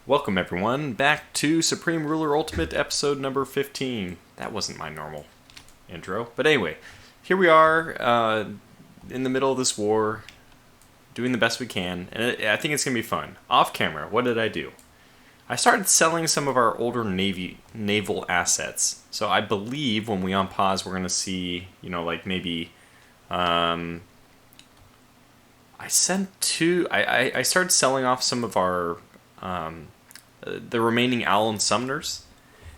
Welcome everyone back to Supreme Ruler Ultimate episode number 15. That wasn't my normal intro, but anyway, here we are in the middle of this war, doing the best we can, and I think it's going to be fun. Off camera, what did I do? I started selling some of our older naval assets. So I believe when we unpause, we're going to see, like maybe... I started selling off some of our... the remaining Allen Sumners.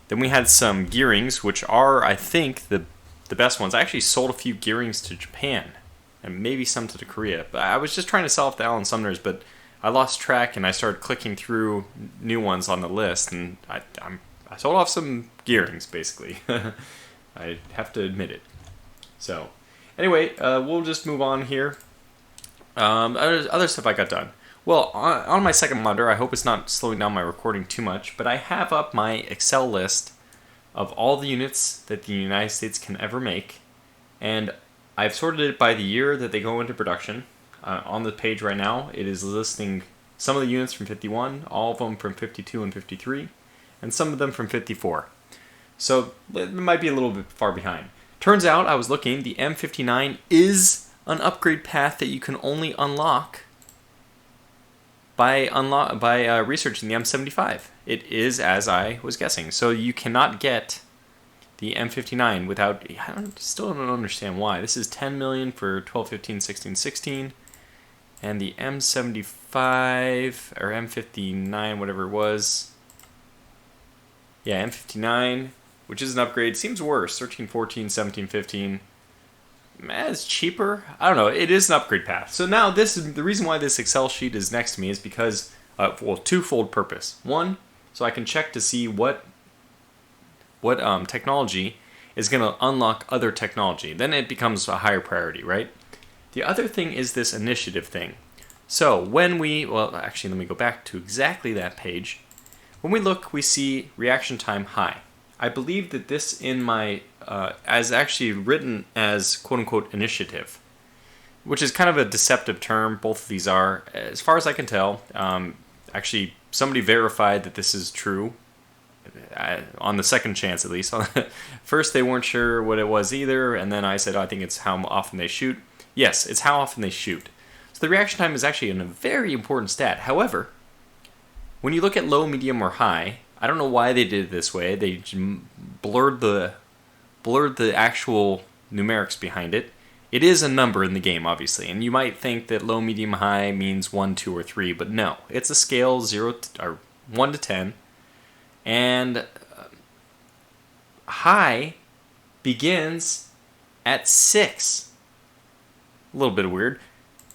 Then we had some Gearings, which are, I think, the best ones. I actually sold a few Gearings to Japan, and maybe some to Korea. But I was just trying to sell off the Allen Sumners, but I lost track, and I started clicking through new ones on the list, and I sold off some Gearings, basically. I have to admit it. So, anyway, we'll just move on here. Other stuff I got done. Well, on my second monitor, I hope it's not slowing down my recording too much, but I have up my Excel list of all the units that the United States can ever make, and I've sorted it by the year that they go into production. On the page right now, it is listing some of the units from 51, all of them from 52 and 53, and some of them from 54. So it might be a little bit far behind. Turns out, I was looking, the M59 is an upgrade path that you can only unlock by researching the M75. It is as I was guessing. So you cannot get the M59 without... still don't understand why. This is 10 million for 12, 15, 16, 16. And the M75, or M59, whatever it was. Yeah, M59, which is an upgrade. Seems worse. 13, 14, 17, 15. It's cheaper. I don't know. It is an upgrade path. So now this is the reason why this Excel sheet is next to me is because, twofold purpose. One, so I can check to see what technology is going to unlock other technology. Then it becomes a higher priority, right? The other thing is this initiative thing. So when actually let me go back to exactly that page. When we look, we see reaction time high. I believe that this in my, as actually written as quote-unquote initiative, which is kind of a deceptive term. Both of these are. As far as I can tell, actually somebody verified that this is true, on the second chance at least. First they weren't sure what it was either, and then I said, I think it's how often they shoot. Yes, it's how often they shoot. So the reaction time is actually a very important stat. However, when you look at low, medium, or high, I don't know why they did it this way. They blurred the actual numerics behind it. It is a number in the game, obviously, and you might think that low, medium, high means 1, 2, or 3, but no. It's a scale 1 to 10, and high begins at 6. A little bit weird.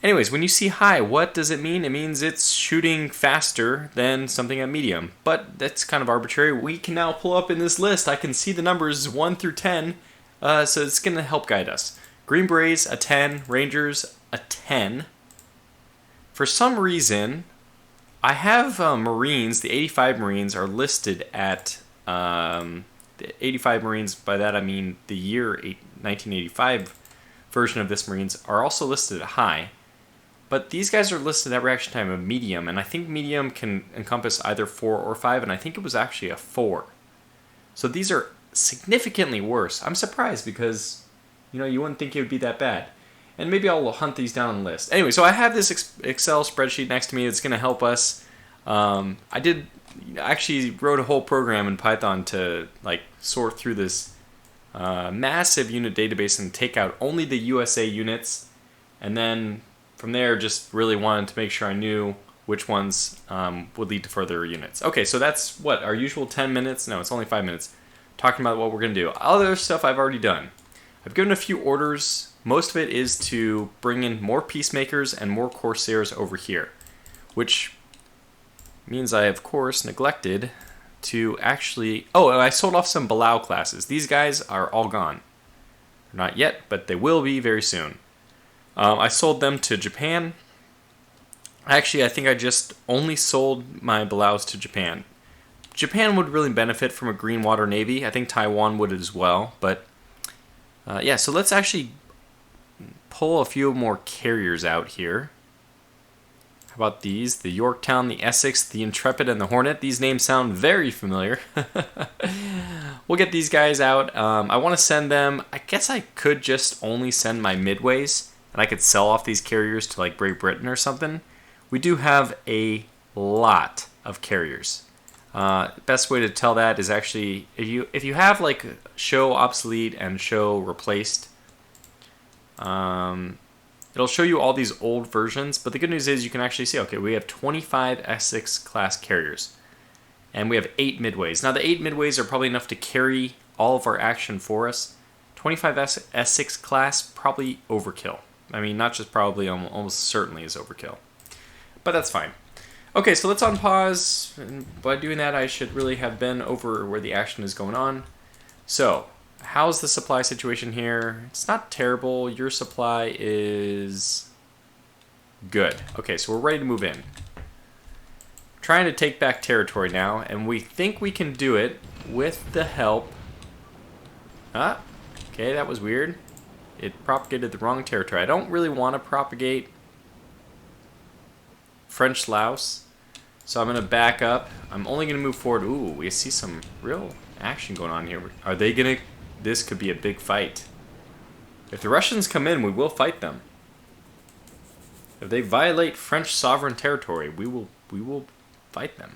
Anyways, when you see high, what does it mean? It means it's shooting faster than something at medium. But that's kind of arbitrary. We can now pull up in this list. I can see the numbers 1 through 10, so it's going to help guide us. Green Berets, a 10. Rangers, a 10. For some reason, I have Marines. The 85 Marines are listed at... the 85 Marines, by that I mean the year 1985 version of this Marines, are also listed at high. But these guys are listed at reaction time of medium, and I think medium can encompass either 4 or 5, and I think it was actually a 4. So these are significantly worse. I'm surprised because, you wouldn't think it would be that bad. And maybe I'll hunt these down on the list. Anyway, so I have this Excel spreadsheet next to me. It's going to help us. I actually wrote a whole program in Python to sort through this massive unit database and take out only the USA units, and then from there just really wanted to make sure I knew which ones would lead to further units. Okay, so that's our usual 10 minutes. No, it's only 5 minutes talking about what we're going to do. Other stuff I've already done. I've given a few orders. Most of it is to bring in more Peacemakers and more Corsairs over here, which means I, of course, neglected to actually... Oh, and I sold off some Balau classes. These guys are all gone. Not yet, but they will be very soon. I sold them to Japan. Actually, I think I just only sold my Balaus to Japan. Japan would really benefit from a green water navy. I think Taiwan would as well. But yeah, so let's actually pull a few more carriers out here. about these? The Yorktown, the Essex, the Intrepid, and the Hornet. These names sound very familiar. We'll get these guys out. I want to send them. I guess I could just only send my midways, and I could sell off these carriers to like Great Britain or something. We do have a lot of carriers. Best way to tell that is actually if you have like show obsolete and show replaced. It'll show you all these old versions, but the good news is you can actually see, okay, we have 25 Essex class carriers, and we have 8 midways. Now the 8 midways are probably enough to carry all of our action for us. 25 Essex class, probably overkill. I mean, not just probably, almost certainly is overkill. But that's fine. Okay, so let's unpause, and by doing that I should really have been over where the action is going on. So, how's the supply situation here? It's not terrible. Your supply is good. Okay, so we're ready to move in. Trying to take back territory now, and we think we can do it with the help. Okay, that was weird. It propagated the wrong territory. I don't really want to propagate French Laos, so I'm going to back up. I'm only going to move forward. Ooh, we see some real action going on here. Are they going to... This could be a big fight. If the Russians come in, we will fight them. If they violate French sovereign territory, we will fight them.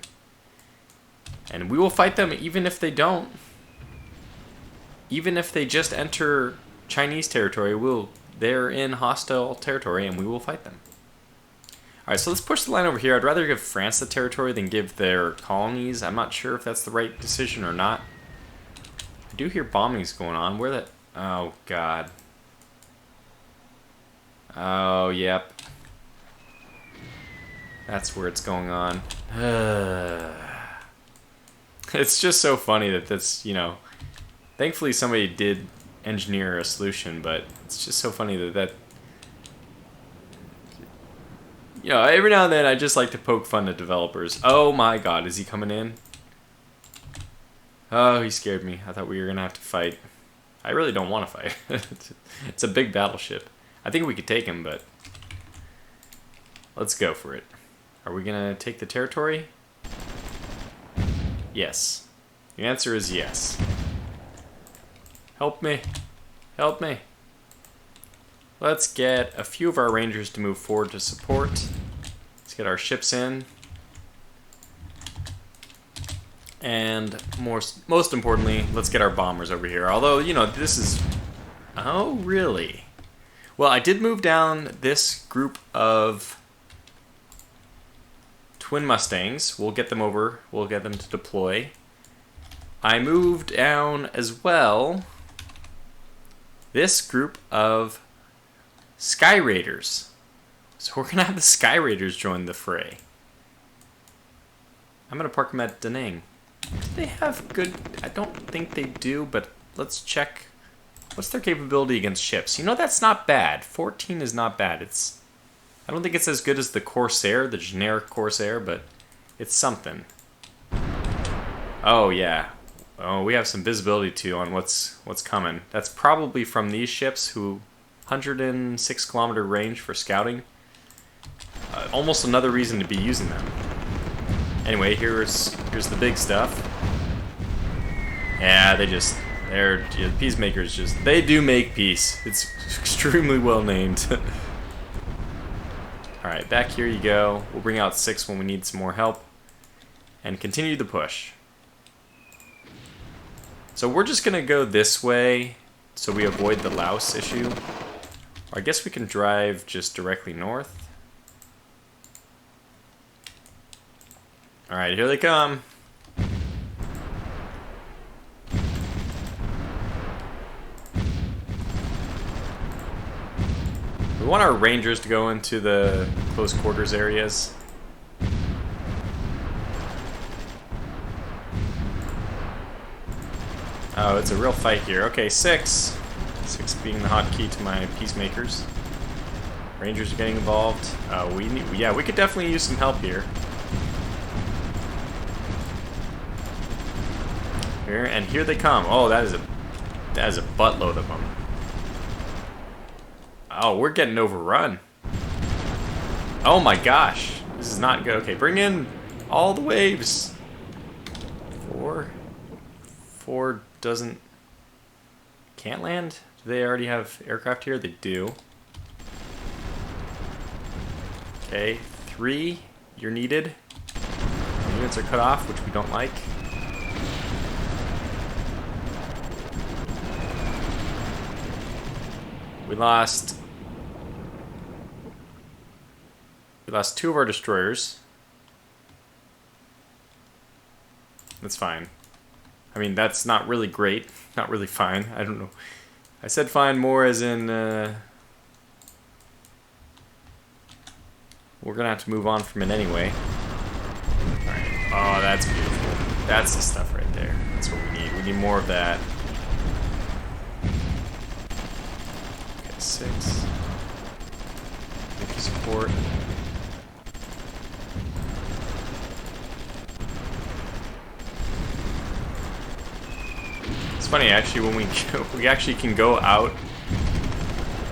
And we will fight them even if they don't. Even if they just enter Chinese territory, they're in hostile territory and we will fight them. Alright, so let's push the line over here. I'd rather give France the territory than give their colonies. I'm not sure if that's the right decision or not. I do hear bombings going on. Where the... Oh, God. Oh, yep. That's where it's going on. It's just so funny that that's, you know... Thankfully somebody did engineer a solution, but it's just so funny that... You know, every now and then I just like to poke fun at developers. Oh my God, is he coming in? Oh, he scared me. I thought we were going to have to fight. I really don't want to fight. It's a big battleship. I think we could take him, but... Let's go for it. Are we going to take the territory? Yes. The answer is yes. Help me. Help me. Let's get a few of our rangers to move forward to support. Let's get our ships in. And most importantly, let's get our bombers over here. Although, you know, this is... Oh, really? Well, I did move down this group of twin Mustangs. We'll get them over. We'll get them to deploy. I moved down as well this group of Sky Raiders. So we're going to have the Sky Raiders join the fray. I'm going to park them at Da Nang. Do they have good... I don't think they do, but let's check. What's their capability against ships? You know, that's not bad. 14 is not bad. It's... I don't think it's as good as the Corsair, the generic Corsair, but it's something. Oh, yeah. Oh, we have some visibility, too, on what's coming. That's probably from these ships, who... 106 kilometer range for scouting. Almost another reason to be using them. Anyway, here's the big stuff. Yeah, they're peacemakers just, they do make peace. It's extremely well named. Alright, back here you go. We'll bring out 6 when we need some more help. And continue the push. So we're just gonna go this way so we avoid the Laos issue. Or I guess we can drive just directly north. Alright, here they come. We want our rangers to go into the close quarters areas. Oh, it's a real fight here. Okay, 6. 6 being the hotkey to my peacemakers. Rangers are getting involved. We could definitely use some help here. Here they come. Oh, that is a buttload of them. Oh, we're getting overrun. Oh my gosh, This is not good. Okay, bring in all the waves. 4 doesn't... Can't land? Do they already have aircraft here? They do. Okay, 3, you're needed. Units are cut off, which we don't like. We lost 2 of our destroyers. That's fine. I mean, that's not really great. Not really fine. I don't know. I said fine more as in... we're going to have to move on from it anyway. Alright. Oh, that's beautiful. That's the stuff right there. That's what we need. We need more of that. Okay, 6. Thank you, support. It's funny, actually, when we actually can go out,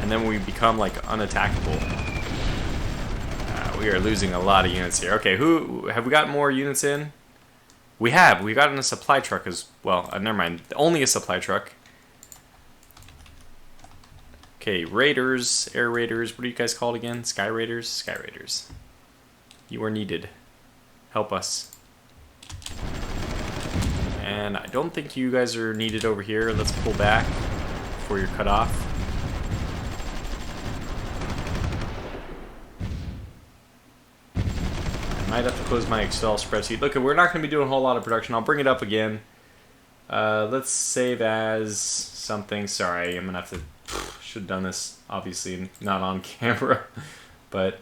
and then we become, like, unattackable. We are losing a lot of units here. Okay, who have we got more units in? We have. We got in a supply truck as well. Never mind. Only a supply truck. Okay, raiders, air raiders. What are you guys called again? Sky raiders? Sky raiders. You are needed. Help us. And I don't think you guys are needed over here. Let's pull back before you're cut off. Might have to close my Excel spreadsheet. Look, we're not going to be doing a whole lot of production. I'll bring it up again. Let's save as something. Sorry, I'm going to have to... Should have done this, obviously, not on camera. But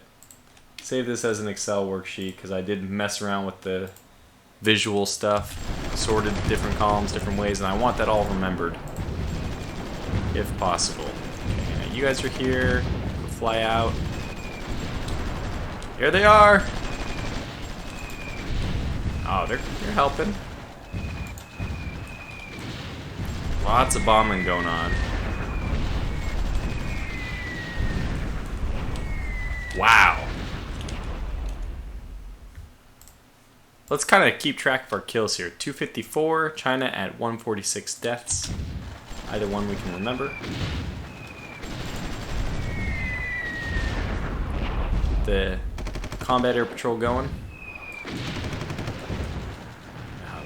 save this as an Excel worksheet, because I did mess around with the visual stuff. Sorted different columns, different ways, and I want that all remembered. If possible. Okay, you guys are here. Fly out. Here they are! Oh, they're helping. Lots of bombing going on. Wow. Let's kind of keep track of our kills here. 254, China at 146 deaths. Either one we can remember. The combat air patrol going.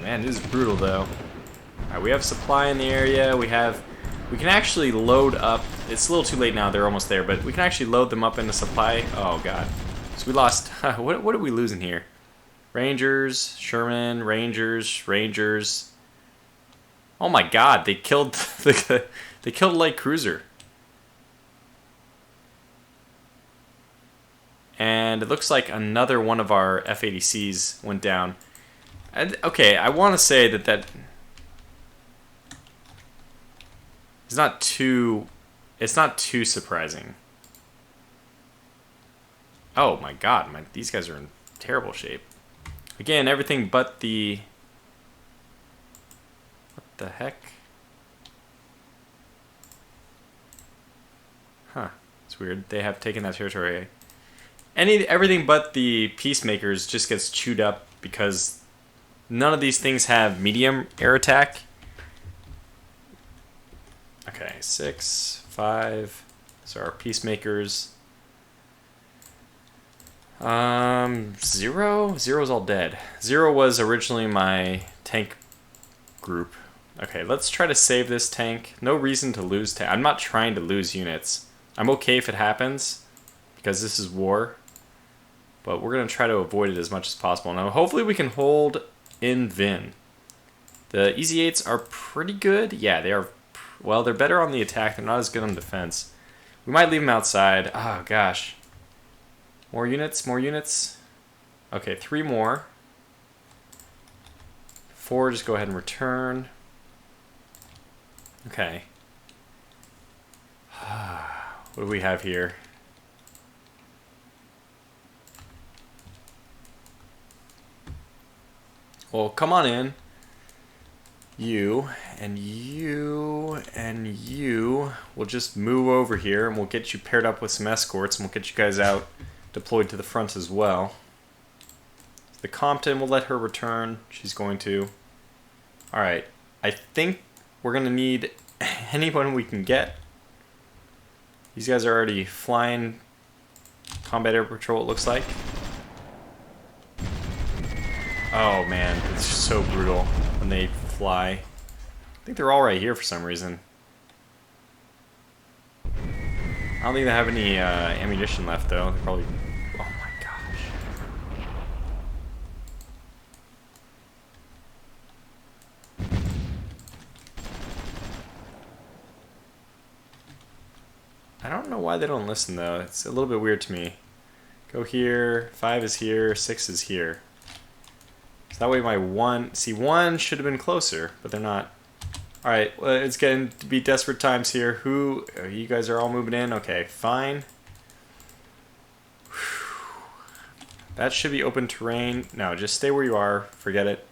Man, this is brutal though. Alright, we have supply in the area. We can actually load up. It's a little too late now, they're almost there, but we can actually load them up into supply. Oh god. So we lost what are we losing here? Rangers, Sherman, Rangers. Oh my god, they killed they killed a light cruiser. And it looks like another one of our F-80Cs went down. Okay, I want to say that it's not too surprising. Oh my god, these guys are in terrible shape. Again, everything but the... What the heck? Huh, it's weird. They have taken that territory. Everything but the peacemakers just gets chewed up because none of these things have medium air attack. Okay, 6, 5. So our peacemakers. 0? Zero's all dead. 0 was originally my tank group. Okay, let's try to save this tank. No reason to lose I'm not trying to lose units. I'm okay if it happens, because this is war. But we're going to try to avoid it as much as possible. Now, hopefully we can hold in Vin. The Easy 8s are pretty good. Yeah, they are. Well, they're better on the attack. They're not as good on defense. We might leave them outside. Oh, gosh. More units, more units. Okay, 3 more. 4, just go ahead and return. Okay. What do we have here? Well, come on in. You and you and you. We'll just move over here and we'll get you paired up with some escorts and we'll get you guys out deployed to the front as well. The Compton, we'll let her return. She's going to. Alright. I think we're going to need anyone we can get. These guys are already flying combat air patrol, it looks like. Oh man, it's so brutal when they fly. I think they're all right here for some reason. I don't think they have any ammunition left though. They're probably... Oh my gosh. I don't know why they don't listen though. It's a little bit weird to me. Go here, 5 is here, 6 is here. So that way my 1... See, 1 should have been closer, but they're not. Alright, well, it's getting to be desperate times here. Who... Oh, you guys are all moving in? Okay, fine. That should be open terrain. No, just stay where you are. Forget it.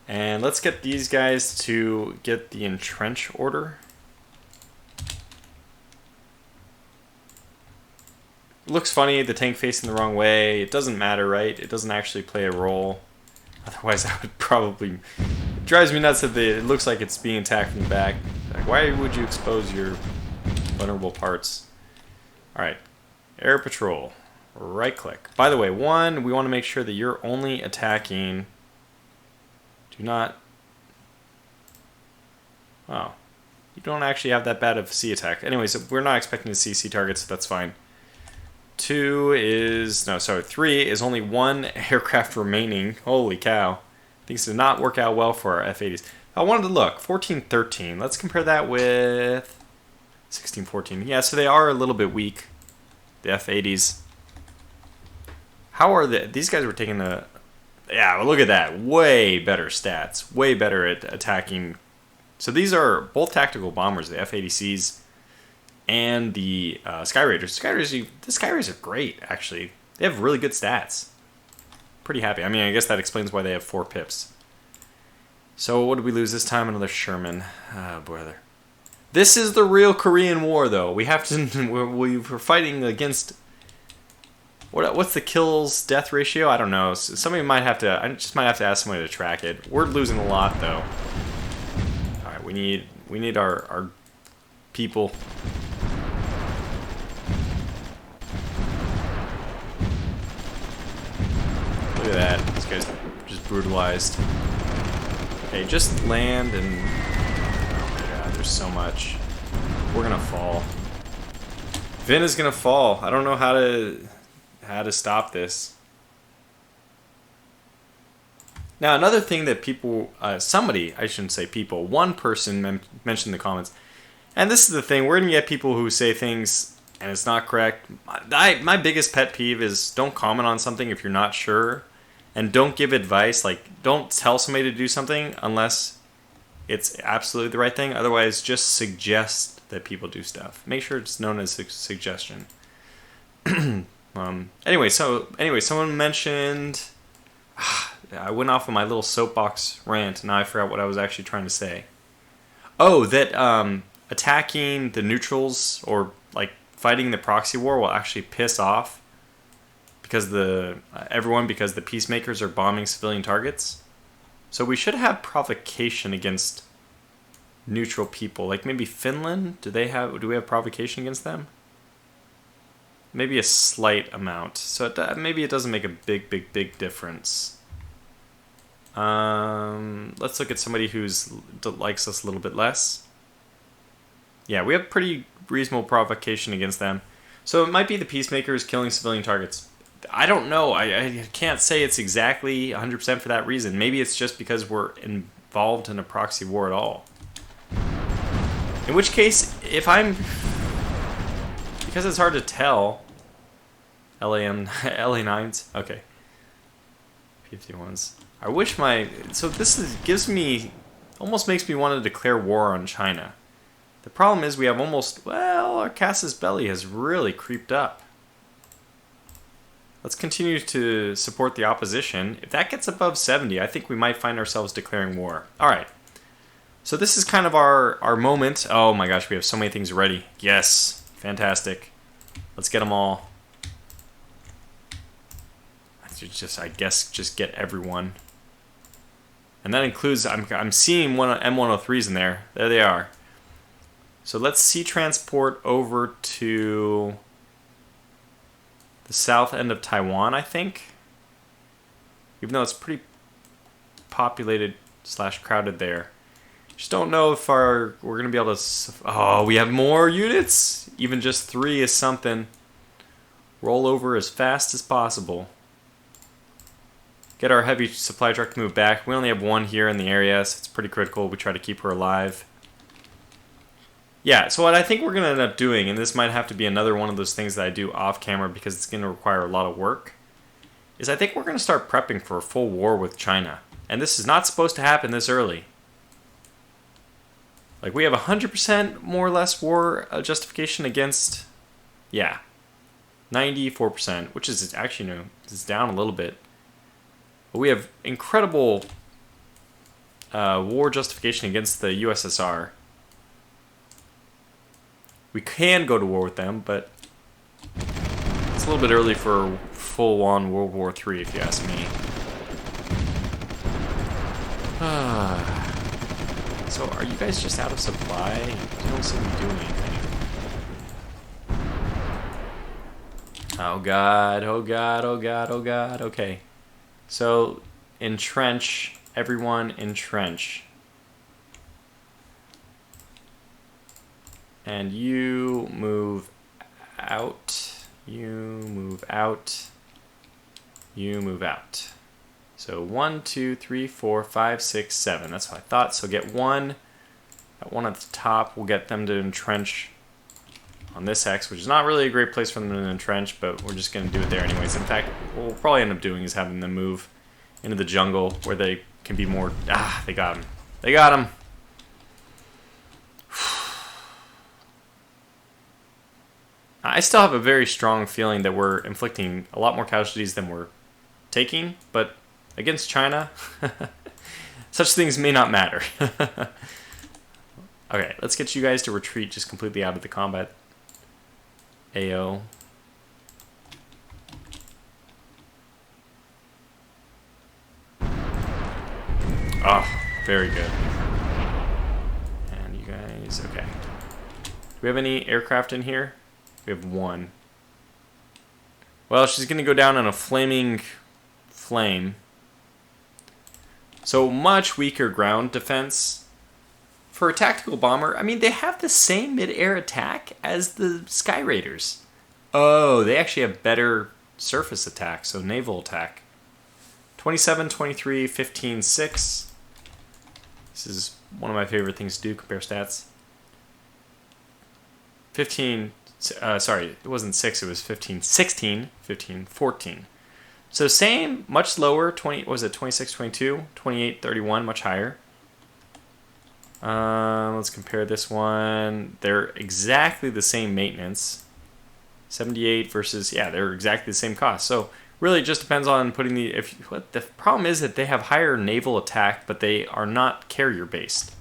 And let's get these guys to get the entrench order. Looks funny, the tank facing the wrong way. It doesn't matter, right? It doesn't actually play a role. Otherwise, I would probably... It drives me nuts that it looks like it's being attacked from the back. Like, why would you expose your vulnerable parts? Alright. Air Patrol. Right-click. By the way, 1, we want to make sure that you're only attacking... Do not... Oh. You don't actually have that bad of a sea attack. Anyways, we're not expecting to see sea targets, so that's fine. 2 is... No, sorry. 3 is only 1 aircraft remaining. Holy cow. Things did not work out well for our F-80s. I wanted to look. 14-13. Let's compare that with 16-14. Yeah, so they are a little bit weak. The F-80s. How are they? These guys were taking the... Yeah, well, look at that. Way better stats. Way better at attacking. So these are both tactical bombers, the F-80Cs and the Sky Raiders. The Sky Raiders are great, actually. They have really good stats. Pretty happy. I mean, I guess that explains why they have 4 pips. So what did we lose this time? Another Sherman. Oh, brother. This is the real Korean War, though. We have to... We're fighting against... What's the kills death ratio? I don't know. Somebody might have to... I just might have to ask somebody to track it. We're losing a lot, though. All right, we need our people. Look at that. This guy's just brutalized. Okay, just land and... Oh my god, there's so much. We're gonna fall. Vin is gonna fall. I don't know how to stop this. Now, another thing that people... somebody, I shouldn't say people, one person mentioned in the comments, and this is the thing, we're gonna get people who say things and it's not correct. My biggest pet peeve is don't comment on something if you're not sure. And don't give advice, like, don't tell somebody to do something unless it's absolutely the right thing. Otherwise, just suggest that people do stuff. Make sure it's known as a suggestion. Anyway, someone mentioned... I went off on my little soapbox rant, and now I forgot what I was actually trying to say. Oh, that attacking the neutrals, or, like, fighting the proxy war will actually piss off because because the peacemakers are bombing civilian targets. So we should have provocation against neutral people. Like maybe Finland. Do we have provocation against them? Maybe a slight amount. So maybe it doesn't make a big difference. Let's look at somebody likes us a little bit less. Yeah, we have pretty reasonable provocation against them. So it might be the peacemakers killing civilian targets. I don't know. I can't say it's exactly 100% for that reason. Maybe it's just because we're involved in a proxy war at all. In which case, because it's hard to tell. LA9s? Okay. 51s. I wish so this almost makes me want to declare war on China. The problem is we have our casus belli has really creeped up. Let's continue to support the opposition. If that gets above 70, I think we might find ourselves declaring war. Alright. So this is kind of our moment. Oh my gosh, we have so many things ready. Yes. Fantastic. Let's get them all. just, I guess, just get everyone. And that includes, I'm seeing one M103s in there. There they are. So let's sea transport over to the south end of Taiwan, I think. Even though it's pretty populated / crowded there. Just don't know if we're going to be able to... Oh, we have more units? Even just 3 is something. Roll over as fast as possible. Get our heavy supply truck to move back. We only have 1 here in the area, so it's pretty critical. We try to keep her alive. Yeah, so what I think we're going to end up doing, and this might have to be another one of those things that I do off camera because it's going to require a lot of work, is I think we're going to start prepping for a full war with China. And this is not supposed to happen this early. Like, we have 100% more or less war justification against, yeah, 94%, which is actually, you know, is down a little bit. But we have incredible war justification against the USSR. We can go to war with them, but it's a little bit early for full-on World War III, if you ask me. So, are you guys just out of supply? You don't seem to be doing anything. Oh god, oh god, oh god, oh god, okay. So, entrench, everyone entrench. And you move out, you move out, you move out. So 1, 2, 3, 4, 5, 6, 7. That's what I thought. So get one. That one at the top. We'll get them to entrench on this hex, which is not really a great place for them to entrench, but we're just going to do it there anyways. In fact, what we'll probably end up doing is having them move into the jungle where they can be more... Ah, they got him. They got him. I still have a very strong feeling that we're inflicting a lot more casualties than we're taking, but against China, such things may not matter. Okay, let's get you guys to retreat just completely out of the combat. AO. Oh, very good. And you guys, okay. Do we have any aircraft in here? We have 1. Well, she's going to go down in a flaming flame. So much weaker ground defense. For a tactical bomber, I mean, they have the same mid-air attack as the Sky Raiders. Oh, they actually have better surface attack, so naval attack. 27, 23, 15, 6. This is one of my favorite things to do, compare stats. 15... sorry, it wasn't 6, it was 15, 16, 15, 14. So same, much lower, 20, was it 26, 22, 28, 31, much higher. Let's compare this one. They're exactly the same maintenance. 78 versus, yeah, they're exactly the same cost. So really it just depends on putting the, the problem is that they have higher naval attack, but they are not carrier based.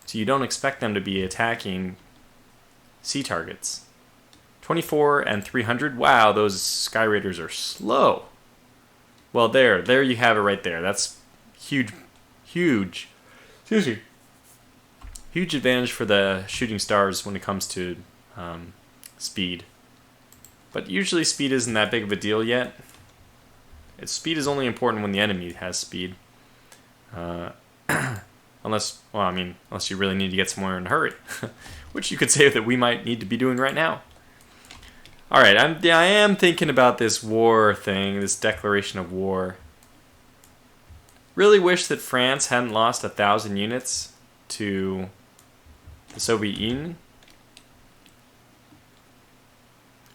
So you don't expect them to be attacking sea targets. 24 and 300. Wow, those Sky Raiders are slow. Well, there you have it right there. That's huge, excuse me, huge advantage for the shooting stars when it comes to speed. But usually speed isn't that big of a deal yet. Speed is only important when the enemy has speed. Unless, well, I mean, unless you really need to get somewhere in a hurry, which you could say that we might need to be doing right now. All right, I am thinking about this war thing, this declaration of war. Really wish that France hadn't lost 1,000 units to the Soviet Union.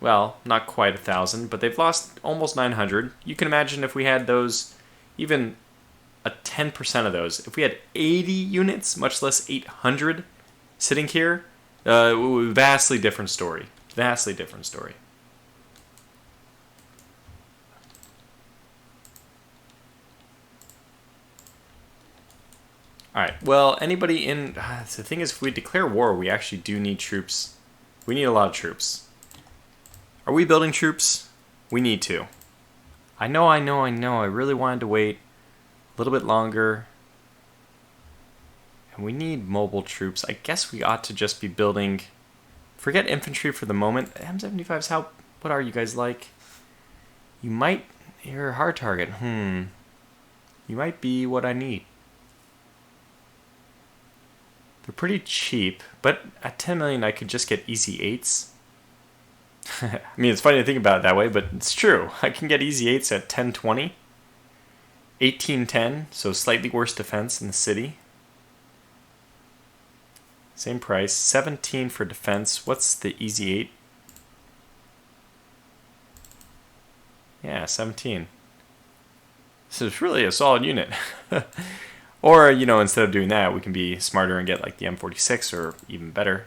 Well, not quite 1,000, but they've lost almost 900. You can imagine if we had those, even a 10% of those, if we had 80 units, much less 800, sitting here, vastly different story. Vastly different story. Alright, well, anybody in... the thing is, if we declare war, we actually do need troops. We need a lot of troops. Are we building troops? We need to. I know. I really wanted to wait a little bit longer. And we need mobile troops. I guess we ought to just be building... Forget infantry for the moment. M75s, what are you guys like? You might... You're a hard target. You might be what I need. They're pretty cheap, but at 10 million I could just get easy 8s. I mean, it's funny to think about it that way, but it's true. I can get easy 8s at 1020. 1810, so slightly worse defense in the city. Same price. 17 for defense. What's the easy 8? Yeah, 17. This is really a solid unit. Or, you know, instead of doing that, we can be smarter and get like the M46 or even better,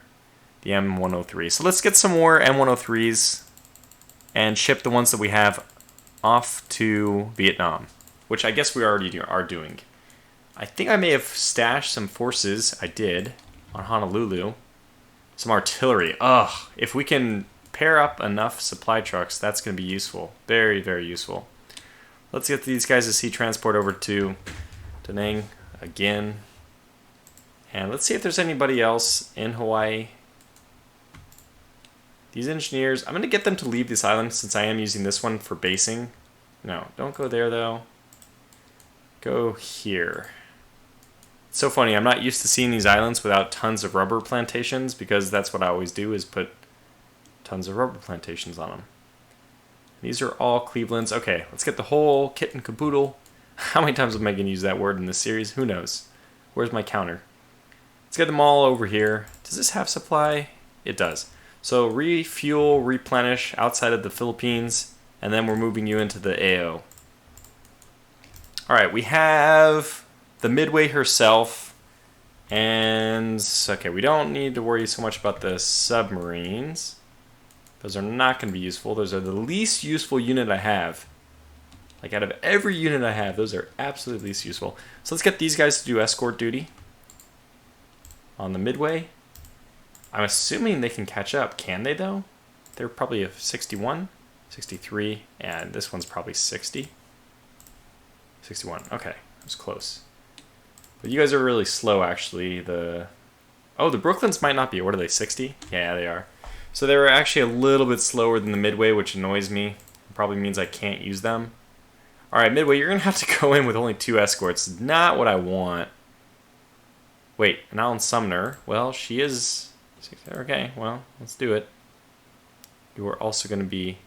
the M103. So let's get some more M103s and ship the ones that we have off to Vietnam, which I guess we already are doing. I think I may have stashed some forces. I did on Honolulu. Some artillery. Ugh, if we can pair up enough supply trucks, that's going to be useful. Very, very useful. Let's get these guys to sea transport over to Da Nang again. And let's see if there's anybody else in Hawaii. These engineers, I'm going to get them to leave this island since I am using this one for basing. No, don't go there though. Go here. It's so funny, I'm not used to seeing these islands without tons of rubber plantations because that's what I always do is put tons of rubber plantations on them. These are all Cleveland's. Okay, let's get the whole kit and caboodle. How many times am I going to use that word in this series? Who knows? Where's my counter? Let's get them all over here. Does this have supply? It does. So refuel, replenish outside of the Philippines, and then we're moving you into the AO. Alright, we have the Midway herself, and okay, we don't need to worry so much about the submarines. Those are not going to be useful. Those are the least useful unit I have. Like out of every unit I have, those are absolutely least useful. So let's get these guys to do escort duty on the Midway. I'm assuming they can catch up. Can they though? They're probably a 61, 63, and this one's probably 60. 61. Okay, it was close. But you guys are really slow actually. The Brooklyns might not be. What are they, 60? Yeah, they are. So they were actually a little bit slower than the Midway, which annoys me. It probably means I can't use them. Alright, Midway, you're going to have to go in with only 2 escorts. Not what I want. Wait, an Alan Sumner. Well, she is... Okay, well, let's do it. You are also going to be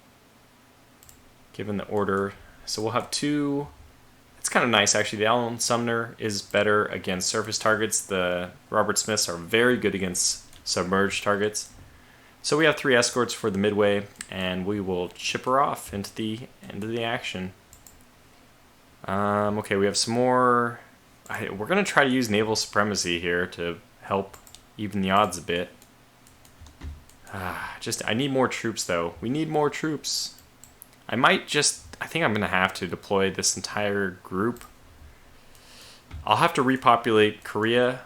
given the order. So we'll have 2... It's kind of nice, actually. The Alan Sumner is better against surface targets. The Robert Smiths are very good against submerged targets. So we have 3 escorts for the Midway, and we will ship her off into the end of the action. Okay, we have some more... we're going to try to use naval supremacy here to help even the odds a bit. I need more troops, though. We need more troops. I think I'm going to have to deploy this entire group. I'll have to repopulate Korea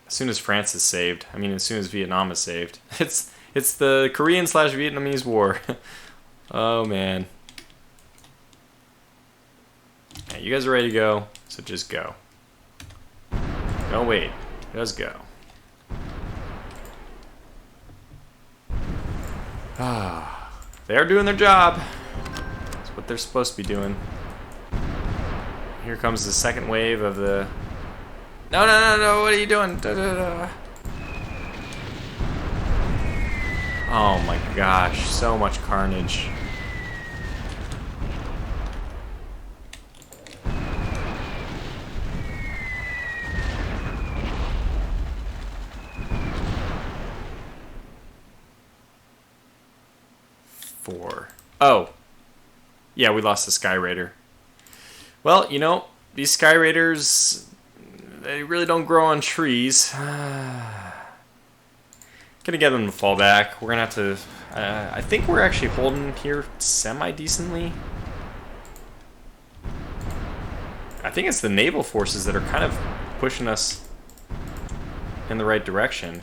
as soon as France is saved. I mean, as soon as Vietnam is saved. It's the Korean/Vietnamese war. Oh, man. Yeah, you guys are ready to go, so just go. Don't wait. Just go. They're doing their job. That's what they're supposed to be doing. Here comes the second wave of the... No, what are you doing? Oh my gosh, so much carnage. Oh. Yeah, we lost the Sky Raider. Well, you know, these Sky Raiders, they really don't grow on trees. Gonna get them to fall back. We're gonna have to... I think we're actually holding here semi-decently. I think it's the naval forces that are kind of pushing us in the right direction.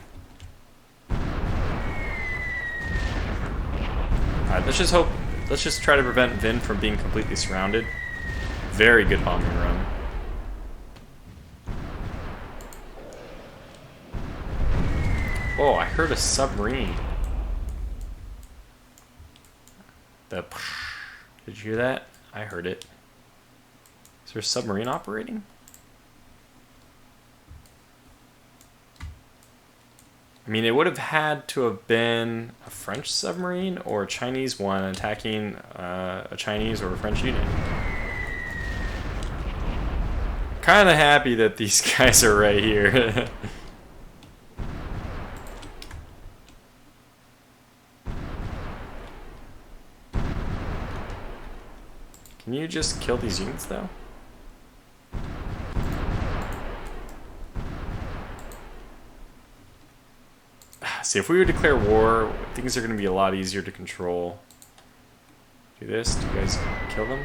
Alright, let's let's just try to prevent Vin from being completely surrounded. Very good bombing run. Oh, I heard a submarine. Did you hear that? I heard it. Is there a submarine operating? I mean, it would have had to have been a French submarine or a Chinese one attacking a Chinese or a French unit. Kind of happy that these guys are right here. Can you just kill these units, though? See, if we would declare war, things are going to be a lot easier to control. Do this. Do you guys kill them?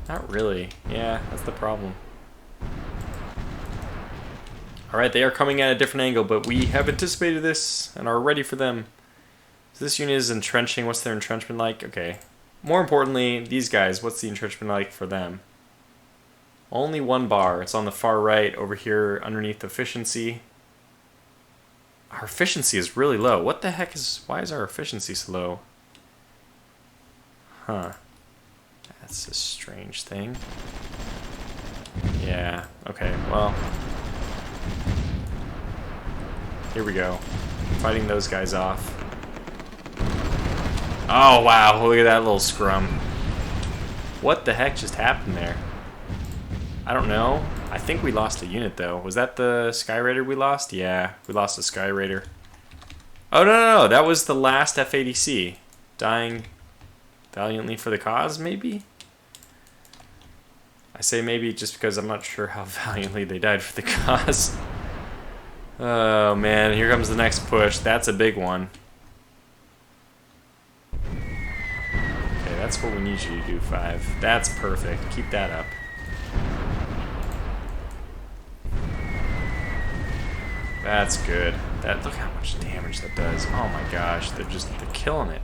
Not really. Yeah, that's the problem. Alright, they are coming at a different angle, but we have anticipated this and are ready for them. So this unit is entrenching. What's their entrenchment like? Okay. More importantly, these guys, what's the entrenchment like for them? Only one bar. It's on the far right over here underneath efficiency. Our efficiency is really low. What the heck is... Why is our efficiency so low? Huh. That's a strange thing. Yeah. Okay, well... Here we go. Fighting those guys off. Oh, wow. Look at that little scrum. What the heck just happened there? I don't know. I think we lost a unit, though. Was that the Sky Raider we lost? Yeah, we lost a Sky Raider. Oh, no. That was the last F-80C. Dying valiantly for the cause, maybe? I say maybe just because I'm not sure how valiantly they died for the cause. Oh, man. Here comes the next push. That's a big one. Okay, that's what we need you to do, 5. That's perfect. Keep that up. That's good. Look how much damage that does. Oh my gosh, they're killing it.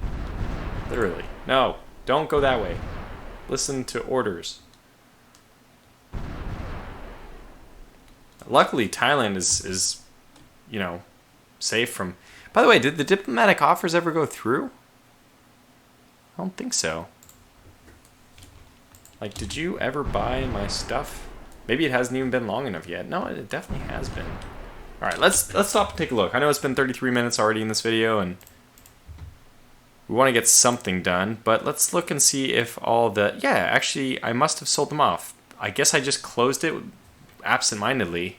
Literally. No, don't go that way. Listen to orders. Luckily, Thailand is you know, safe from... By the way, did the diplomatic offers ever go through? I don't think so. Like, did you ever buy my stuff? Maybe it hasn't even been long enough yet. No, it definitely has been. Alright, let's stop and take a look. I know it's been 33 minutes already in this video, and we want to get something done, but let's look and see if all the... Yeah, actually, I must have sold them off. I guess I just closed it absent-mindedly.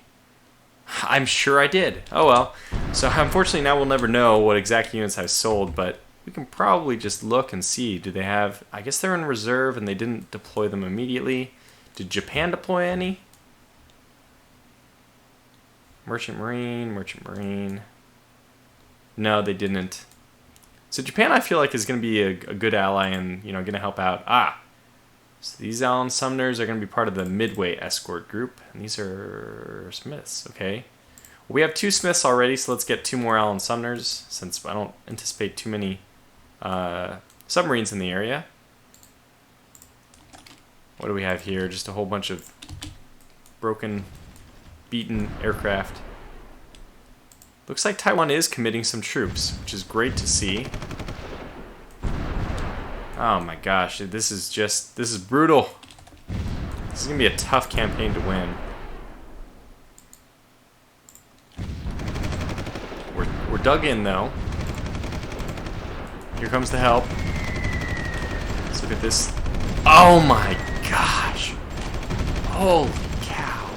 I'm sure I did. Oh well. So unfortunately now we'll never know what exact units I sold, but we can probably just look and see. Do they have... I guess they're in reserve and they didn't deploy them immediately. Did Japan deploy any? Merchant Marine. No, they didn't. So Japan, I feel like, is going to be a good ally and, you know, going to help out. So these Alan Sumners are going to be part of the Midway escort group. And these are Smiths, okay. Well, we have 2 Smiths already, so let's get 2 more Alan Sumners, since I don't anticipate too many submarines in the area. What do we have here? Just a whole bunch of broken, beaten aircraft. Looks like Taiwan is committing some troops, which is great to see. Oh my gosh, this is brutal. This is going to be a tough campaign to win. We're dug in, though. Here comes the help. Let's look at this. Oh my gosh. Holy cow.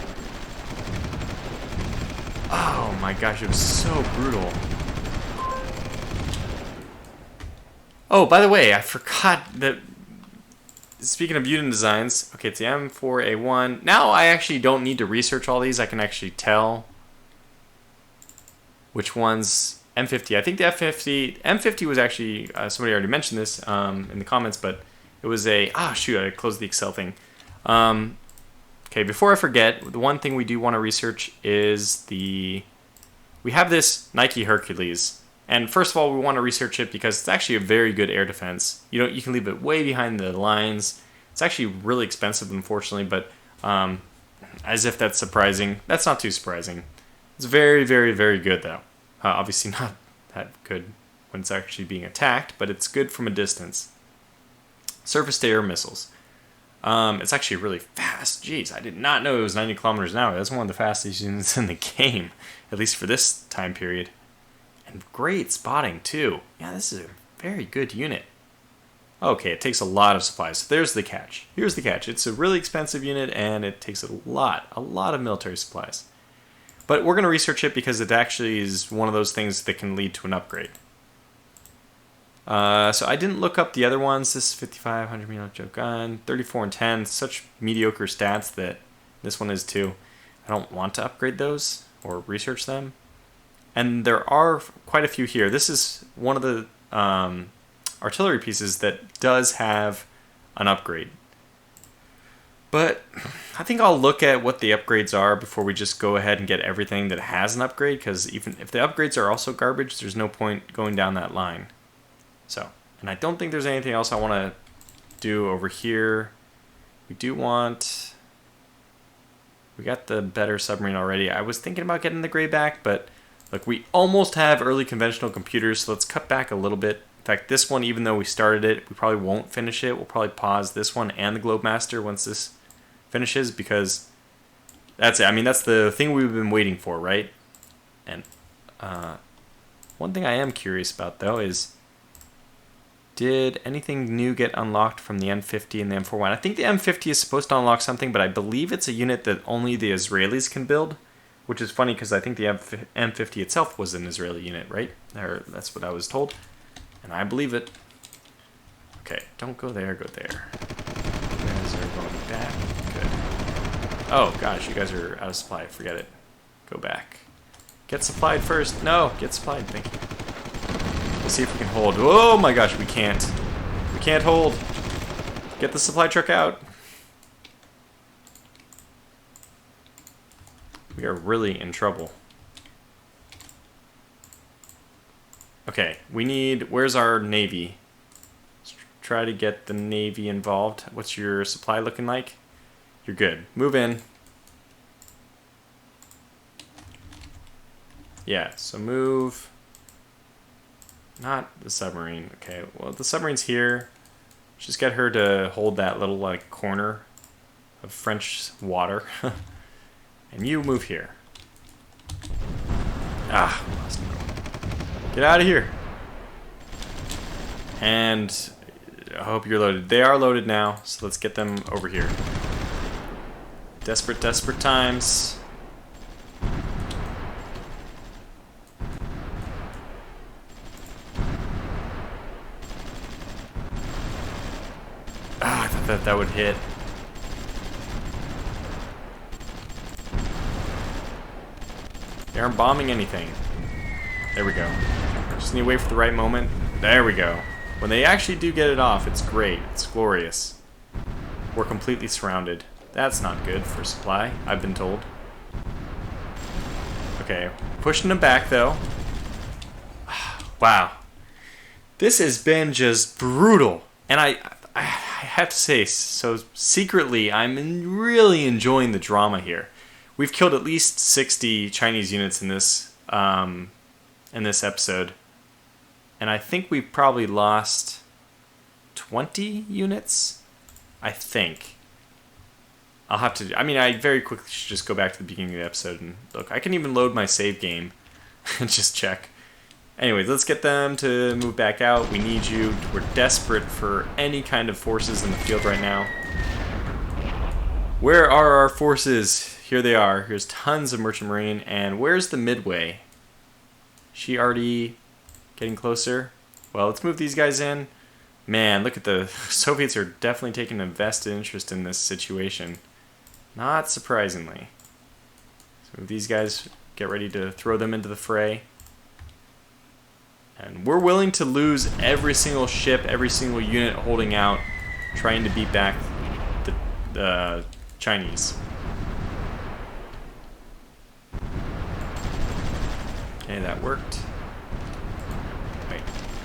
Oh my gosh, it was so brutal. Oh, by the way, I forgot that, speaking of unit designs, okay, it's the M4A1. Now I actually don't need to research all these. I can actually tell which one's M50. I think the M50 was actually, somebody already mentioned this in the comments, but it was a, shoot, I closed the Excel thing. Okay, before I forget, the one thing we do want to research is we have this Nike Hercules. And first of all, we want to research it because it's actually a very good air defense. You can leave it way behind the lines. It's actually really expensive, unfortunately, but as if that's surprising, that's not too surprising. It's very, very, very good, though. Obviously not that good when it's actually being attacked, but it's good from a distance. Surface-to-air missiles. It's actually really fast. Jeez, I did not know it was 90 kilometers an hour. That's one of the fastest units in the game, at least for this time period. And great spotting, too. Yeah, this is a very good unit. Okay, it takes a lot of supplies. So there's the catch. Here's the catch. It's a really expensive unit, and it takes a lot of military supplies. But we're going to research it because it actually is one of those things that can lead to an upgrade. So I didn't look up the other ones. This is 55, 100 mm joke gun, 34 and 10. Such mediocre stats that this one is too. I don't want to upgrade those or research them. And there are quite a few here. This is one of the artillery pieces that does have an upgrade. But I think I'll look at what the upgrades are before we just go ahead and get everything that has an upgrade, because even if the upgrades are also garbage, there's no point going down that line. So, and I don't think there's anything else I want to do over here. We got the better submarine already. I was thinking about getting the gray back, but look, we almost have early conventional computers, so let's cut back a little bit. In fact, this one, even though we started it, we probably won't finish it. We'll probably pause this one and the Globemaster once this finishes, because that's it. I mean, that's the thing we've been waiting for, right? And one thing I am curious about, though, is did anything new get unlocked from the M50 and the M41? I think the M50 is supposed to unlock something, but I believe it's a unit that only the Israelis can build, which is funny because I think the M50 itself was an Israeli unit, right? Or that's what I was told, and I believe it. Okay, don't go there, go there. You guys are going back. Good. Oh gosh, you guys are out of supply. Forget it. Go back. Get supplied first. No, get supplied. Thank you. Let's see if we can hold. Oh my gosh, we can't. We can't hold. Get the supply truck out. We are really in trouble. Okay, we need... Where's our Navy? Let's try to get the Navy involved. What's your supply looking like? You're good. Move in. Yeah, so move... Not the submarine. Okay, well, the submarine's here. Just get her to hold that little, like, corner of French water. And you move here. Ah, get out of here. And I hope you're loaded. They are loaded now, so let's get them over here. Desperate, desperate times. That would hit. They aren't bombing anything. There we go. Just need to wait for the right moment. There we go. When they actually do get it off, it's great. It's glorious. We're completely surrounded. That's not good for supply, I've been told. Okay, pushing them back though. Wow. This has been just brutal. And I have to say, so secretly, I'm really enjoying the drama here. We've killed at least 60 Chinese units in this episode, and I think we've probably lost 20 units. I think. I'll have to. I mean, I very quickly should just go back to the beginning of the episode and look. I can even load my save game and just check. Anyways, let's get them to move back out. We need you. We're desperate for any kind of forces in the field right now. Where are our forces? Here they are. Here's tons of Merchant Marine. And where's the Midway? She already getting closer? Well, let's move these guys in. Man, look at the Soviets are definitely taking a vested interest in this situation. Not surprisingly. So these guys, get ready to throw them into the fray. And we're willing to lose every single ship, every single unit holding out, trying to beat back the Chinese. Okay, that worked.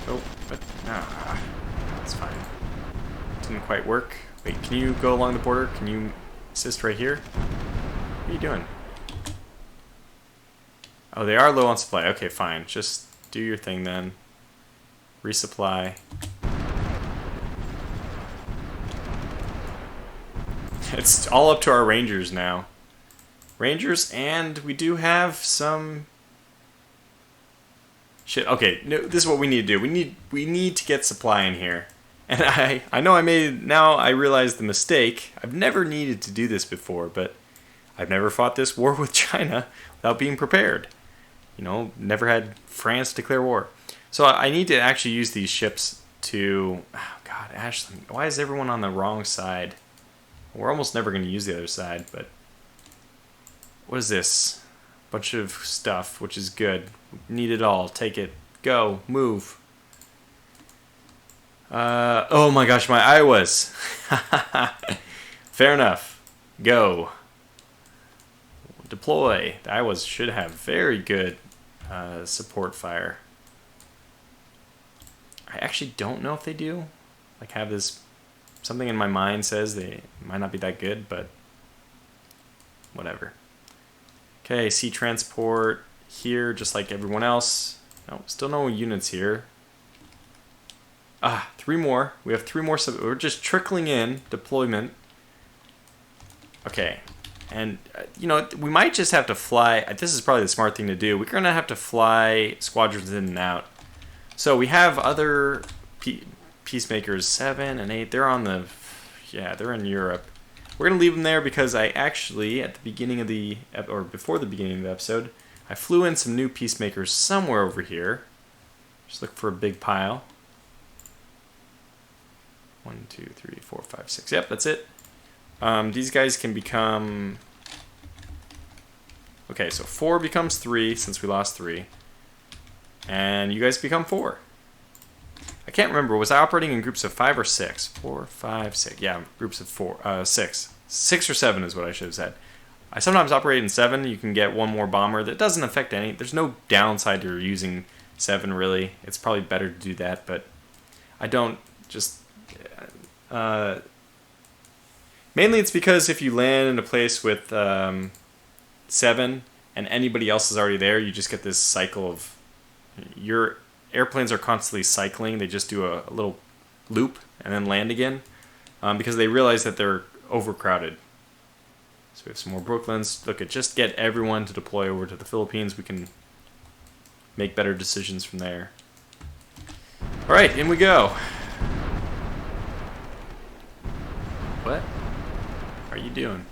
Oh, but ah, that's fine. Didn't quite work. Wait, can you go along the border? Can you assist right here? What are you doing? Oh, they are low on supply. Okay, fine. Just do your thing then. Resupply. It's all up to our rangers now. Rangers, and we do have some shit. Okay, no, this is what we need to do. We need to get supply in here. And I know now I realize the mistake. I've never needed to do this before, but I've never fought this war with China without being prepared. You know, never had France declare war. So I need to actually use these ships to... Oh God, Ashley, why is everyone on the wrong side? We're almost never going to use the other side, but... What is this? Bunch of stuff, which is good. Need it all. Take it. Go. Move. Oh my gosh, my Iowas. Fair enough. Go. Deploy. The Iowas should have very good support fire. I actually don't know if they do. Like, have this... Something in my mind says they might not be that good, but... Whatever. Okay, sea transport here, just like everyone else. No, still no units here. Ah, 3 more. We have 3 more. We're just trickling in deployment. Okay, and you know, we might just have to fly. This is probably the smart thing to do. We're gonna have to fly squadrons in and out. So we have other peacemakers, 7 and 8. They're on the, yeah, they're in Europe. We're going to leave them there because I actually, at the beginning of the, or before the beginning of the episode, I flew in some new peacemakers somewhere over here. Just look for a big pile. 1, 2, 3, 4, 5, 6. Yep, that's it. These guys can become... Okay, so 4 becomes 3 since we lost 3. And you guys become 4. I can't remember. Was I operating in groups of 5 or 6? 4, 5, 6. Yeah, groups of 6. 6 or 7 is what I should have said. I sometimes operate in 7. You can get 1 more bomber. That doesn't affect any. There's no downside to using 7, really. It's probably better to do that, but I don't just... mainly it's because if you land in a place with 7 and anybody else is already there, you just get this cycle of... Your airplanes are constantly cycling. They just do a little loop and then land again because they realize that they're overcrowded. So we have some more Brooklands. Look, just get everyone to deploy over to the Philippines. We can make better decisions from there. All right, in we go. What are you doing?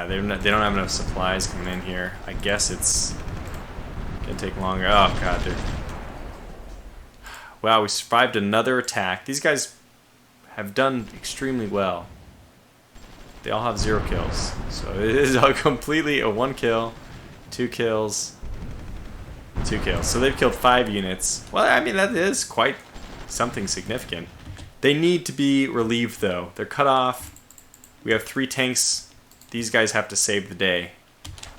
They don't have enough supplies coming in here. I guess it's gonna take longer. Oh god, dude. Wow, we survived another attack. These guys have done extremely well. They all have 0 kills. So it is all completely a 1 kill, 2 kills, 2 kills. So they've killed 5 units. Well, I mean, that is quite something significant. They need to be relieved, though. They're cut off. We have 3 tanks. These guys have to save the day,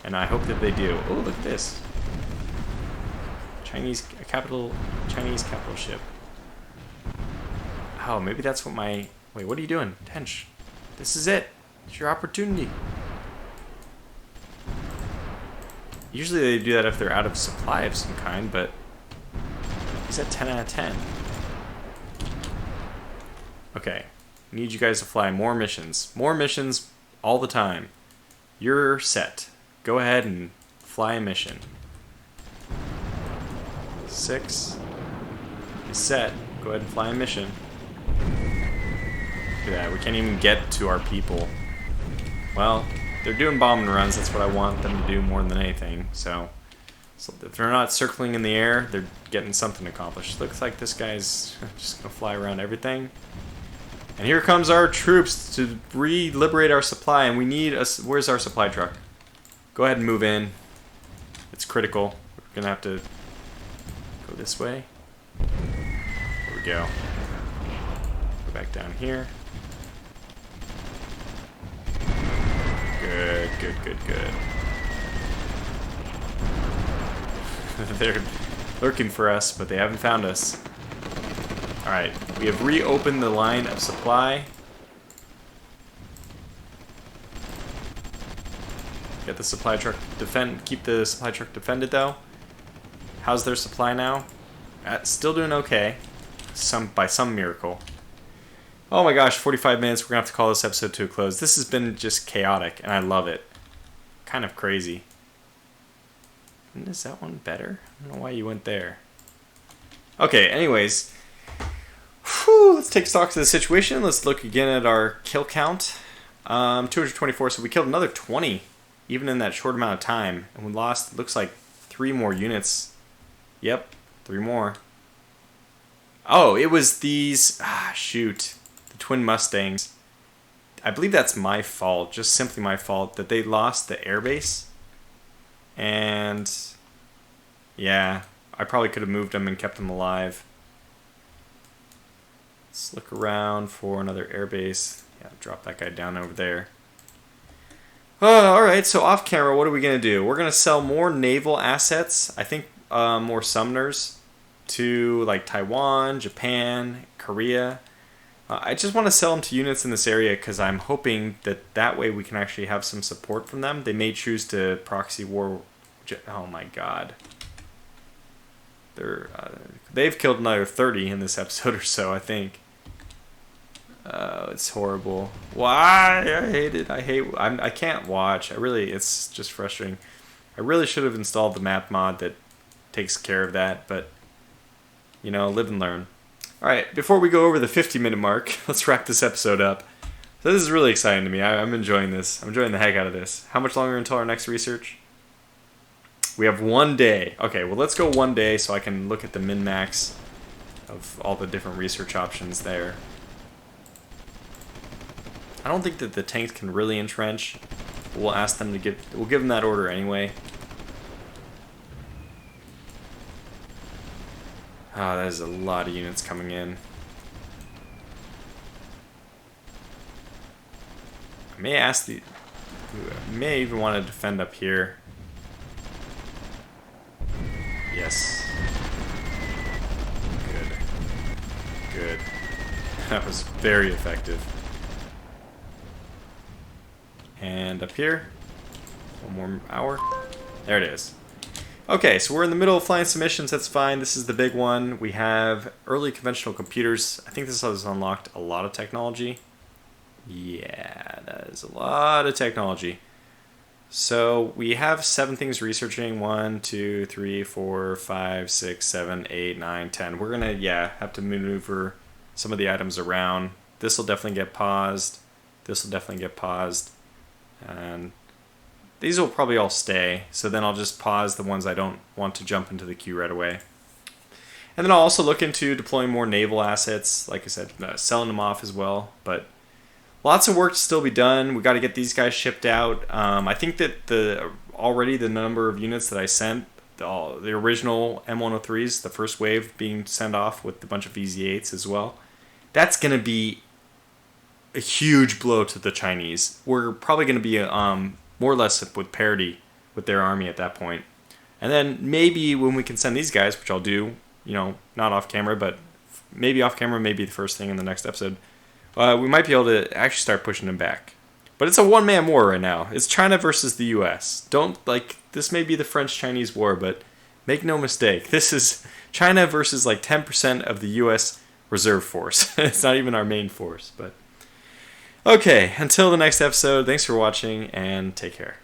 and I hope that they do. Oh, look at this. Chinese capital ship. Oh, maybe that's what my... Wait, what are you doing? Tench, this is it. It's your opportunity. Usually they do that if they're out of supply of some kind, but he's at 10 out of 10. Okay, need you guys to fly more missions. More missions all the time. You're set. Go ahead and fly a mission. 6 is set. Go ahead and fly a mission. Look at that. We can't even get to our people. Well, they're doing bombing runs. That's what I want them to do more than anything. So if they're not circling in the air, they're getting something accomplished. Looks like this guy's just gonna fly around everything. And here comes our troops to re-liberate our supply, and we need a... Where's our supply truck? Go ahead and move in. It's critical. We're gonna have to go this way. There we go. Go back down here. Good, good, good, good. They're lurking for us, but they haven't found us. Alright, we have reopened the line of supply. Get the supply truck keep the supply truck defended though. How's their supply now? Still doing okay. By some miracle. Oh my gosh, 45 minutes. We're gonna have to call this episode to a close. This has been just chaotic, and I love it. Kind of crazy. And is that one better? I don't know why you went there. Okay, anyways. Whew, let's take stock of the situation. Let's look again at our kill count. 224, so we killed another 20, even in that short amount of time. And we lost, looks like 3 more units. Yep, 3 more. Oh, it was these, shoot, the twin Mustangs. I believe that's my fault, just simply my fault, that they lost the airbase. And, yeah, I probably could have moved them and kept them alive. Let's look around for another airbase. Yeah, drop that guy down over there. Alright, so off camera, what are we going to do? We're going to sell more naval assets. I think more summoners to like Taiwan, Japan, Korea. I just want to sell them to units in this area because I'm hoping that way we can actually have some support from them. They may choose to proxy war. Oh my god. They've killed another 30 in this episode or so, I think. It's horrible. Why? I hate it. I can't watch. It's just frustrating. I really should have installed the map mod that takes care of that, but you know, live and learn. Alright, before we go over the 50-minute mark, let's wrap this episode up. So this is really exciting to me. I'm enjoying this. I'm enjoying the heck out of this. How much longer until our next research? We have 1 day. Okay, well let's go 1 day so I can look at the min-max of all the different research options there. I don't think that the tanks can really entrench. We'll ask them to we'll give them that order anyway. Ah, that is a lot of units coming in. I may even want to defend up here. Yes. Good. That was very effective. And up here, 1 more hour. There it is. Okay, so we're in the middle of flying submissions. That's fine. This is the big one. We have early conventional computers. I think this has unlocked a lot of technology. Yeah, that is a lot of technology. So we have 7 things researching. 1, 2, 3, 4, 5, 6, 7, 8, 9, 10. We're gonna, have to maneuver some of the items around. This will definitely get paused. This will definitely get paused. And these will probably all stay, so then I'll just pause the ones I don't want to jump into the queue right away. And then I'll also look into deploying more naval assets, like I said, selling them off as well. But lots of work to still be done. We got to get these guys shipped out. I think that already the number of units that I sent, the original M103s, the first wave being sent off with a bunch of VZ8s as well, that's going to be a huge blow to the Chinese. We're probably going to be more or less with parity with their army at that point. And then maybe when we can send these guys, which I'll do, not off camera, but maybe off camera, maybe the first thing in the next episode, we might be able to actually start pushing them back. But it's a one-man war right now. It's China versus the US. This may be the French-Chinese war, but make no mistake. This is China versus 10% of the US reserve force. It's not even our main force, but okay, until the next episode, thanks for watching, and take care.